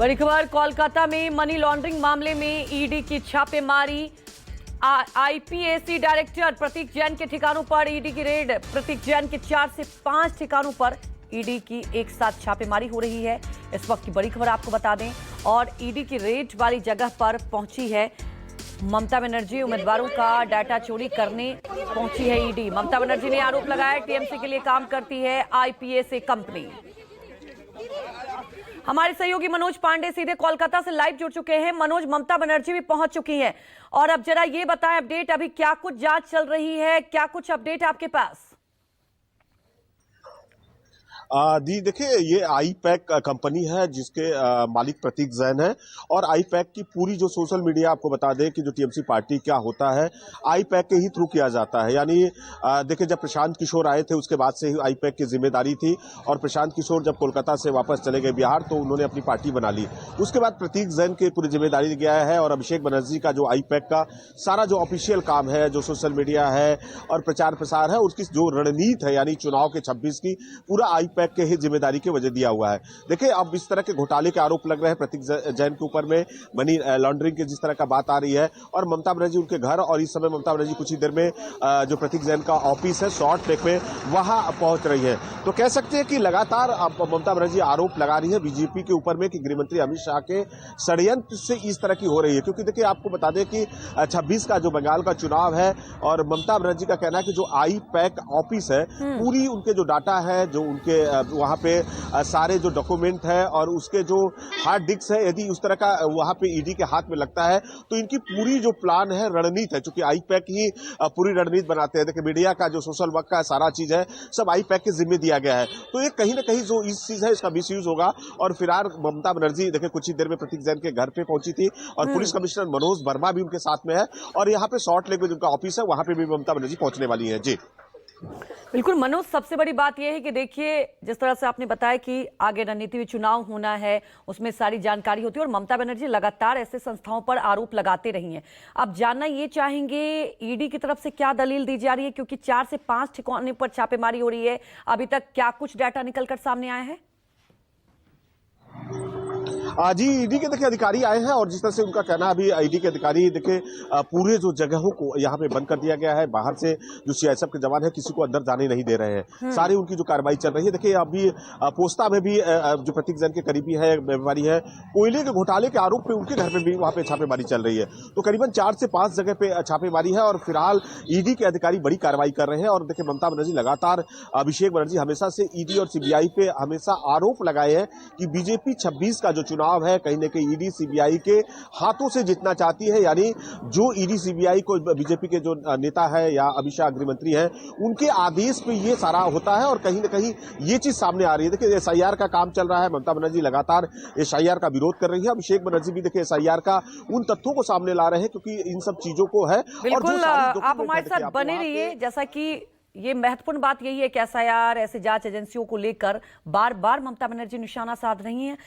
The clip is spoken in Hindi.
बड़ी खबर, कोलकाता में मनी लॉन्ड्रिंग मामले में ईडी की छापेमारी। आईपीएसी डायरेक्टर प्रतीक जैन के ठिकानों पर ईडी की रेड। प्रतीक जैन के 4 से 5 ठिकानों पर ईडी की एक साथ छापेमारी हो रही है। इस वक्त की बड़ी खबर आपको बता दें, और ईडी की रेड वाली जगह पर पहुंची है ममता बनर्जी। उम्मीदवारों का डाटा चोरी करने पहुंची है ईडी। ममता बनर्जी ने आरोप लगाया टीएमसी के लिए काम करती है आईपीएसी कंपनी। हमारे सहयोगी मनोज पांडे सीधे कोलकाता से लाइव जुड़ चुके हैं। मनोज, ममता बनर्जी भी पहुंच चुकी हैं, और अब जरा ये बताएं अपडेट, अभी क्या कुछ जांच चल रही है, क्या कुछ अपडेट आपके पास? दी देखिए, ये आईपैक कंपनी है जिसके मालिक प्रतीक जैन है, और आईपैक की पूरी जो सोशल मीडिया आपको बता दें कि जो टीएमसी पार्टी क्या होता है आईपैक के ही थ्रू किया जाता है। यानी देखिए, जब प्रशांत किशोर आए थे उसके बाद से ही आईपैक की जिम्मेदारी थी, और प्रशांत किशोर जब कोलकाता से वापस चले गए बिहार तो उन्होंने अपनी पार्टी बना ली। उसके बाद प्रतीक जैन की पूरी जिम्मेदारी गया है, और अभिषेक बनर्जी का जो आईपैक का सारा जो ऑफिशियल काम है, जो सोशल मीडिया है और प्रचार प्रसार है, उसकी जो रणनीति है यानी चुनाव के 26 की, पूरा आईपैक के ही जिम्मेदारी के वजह दिया हुआ है। देखिए, अब इस तरह के घोटाले के आरोप लग रहे हैं प्रतीक जैन के ऊपर में, मनी लॉन्ड्रिंग की जिस तरह का बात आ रही है, और ममता बनर्जी उनके घर, और इस समय ममता बनर्जी कुछ ही देर में जो प्रतीक जैन का ऑफिस है शॉर्ट ट्रैक में वहां पहुंच रही है। तो कह सकते हैं कि लगातार अब ममता बनर्जी आरोप लगा रही है बीजेपी के ऊपर में कि गृहमंत्री अमित शाह के षड्यंत्र से इस तरह की हो रही है। क्योंकि देखिए, आपको बता दें कि 26 का जो बंगाल का चुनाव है, और ममता बनर्जी का कहना है कि जो आईपैक ऑफिस है पूरी उनके जो डाटा है, जो उनके वहां पे सारे जो डॉक्यूमेंट है और उसके जो हार्ड डिस्क है, यदि उस तरह का वहां पे ईडी के हाथ में लगता है तो इनकी पूरी जो प्लान है, रणनीति है, चूंकि आईपैक ही पूरी रणनीति बनाते हैं। देखिए, मीडिया का जो सोशल वर्क का सारा चीज है सब आईपैक के जिम्मे दिया गया है। तो ये कहीं ना कहीं जो इस चीज है इसका मिसयूज होगा। और फिलहाल ममता बनर्जी देखिए कुछ ही देर में प्रतीक जैन के घर पे पहुंची थी, और पुलिस कमिश्नर मनोज वर्मा भी उनके साथ में है, और यहाँ पे शॉर्ट लेक में जिनका ऑफिस है वहां पे भी ममता बनर्जी पहुंचने वाली है। जी बिल्कुल मनोज, सबसे बड़ी बात यह है कि देखिए, जिस तरह से आपने बताया कि आगे रणनीति में चुनाव होना है, उसमें सारी जानकारी होती है, और ममता बनर्जी लगातार ऐसे संस्थाओं पर आरोप लगाते रही हैं। अब जानना ये चाहेंगे ईडी की तरफ से क्या दलील दी जा रही है, क्योंकि 4 से 5 ठिकाने पर छापेमारी हो रही है। अभी तक क्या कुछ डाटा निकलकर सामने आया है? जी, ईडी के देखिए अधिकारी आए हैं, और जिस तरह से उनका कहना है, अभी ईडी के अधिकारी देखिए पूरे जो जगहों को यहाँ पे बंद कर दिया गया है। बाहर से जो सीआईएसएफ के जवान है किसी को अंदर जाने नहीं दे रहे हैं। सारी उनकी जो कार्रवाई चल रही है। देखिए, अभी पोस्ता में भी जो प्रतीक जैन के करीबी है, व्यापारी है, कोयले के घोटाले के आरोप पे उनके घर पे भी वहां पे छापेमारी चल रही है। तो करीबन 4 से 5 जगह पे छापेमारी है, और फिलहाल ईडी के अधिकारी बड़ी कार्रवाई कर रहे हैं। और देखिए, ममता बनर्जी लगातार, अभिषेक बनर्जी हमेशा से ईडी और सीबीआई पे हमेशा आरोप लगाए हैं कि बीजेपी 26 का जो चुनाव है कहीं न कहीं ईडी सीबीआई के हाथों से जीतना चाहती है। यानी जो ईडी सीबीआई को बीजेपी के जो नेता है या अमित शाह गृहमंत्री हैं, उनके आदेश पे ये सारा होता है, और कहीं न कहीं ये चीज सामने आ रही है। देखिए, एसआईआर का काम चल रहा है, ममता बनर्जी लगातार एसआईआर का विरोध कर रही है। अभिषेक बनर्जी भी देखिए एसआईआर का उन तथ्यों को सामने ला रहे हैं, क्योंकि इन सब चीजों को है। बिल्कुल, आप हमारे साथ बने रहिए। जैसा कि ये महत्वपूर्ण बात यही है कि एसआईआर, ऐसे जांच एजेंसियों को लेकर बार बार ममता बनर्जी निशाना साध रही हैं।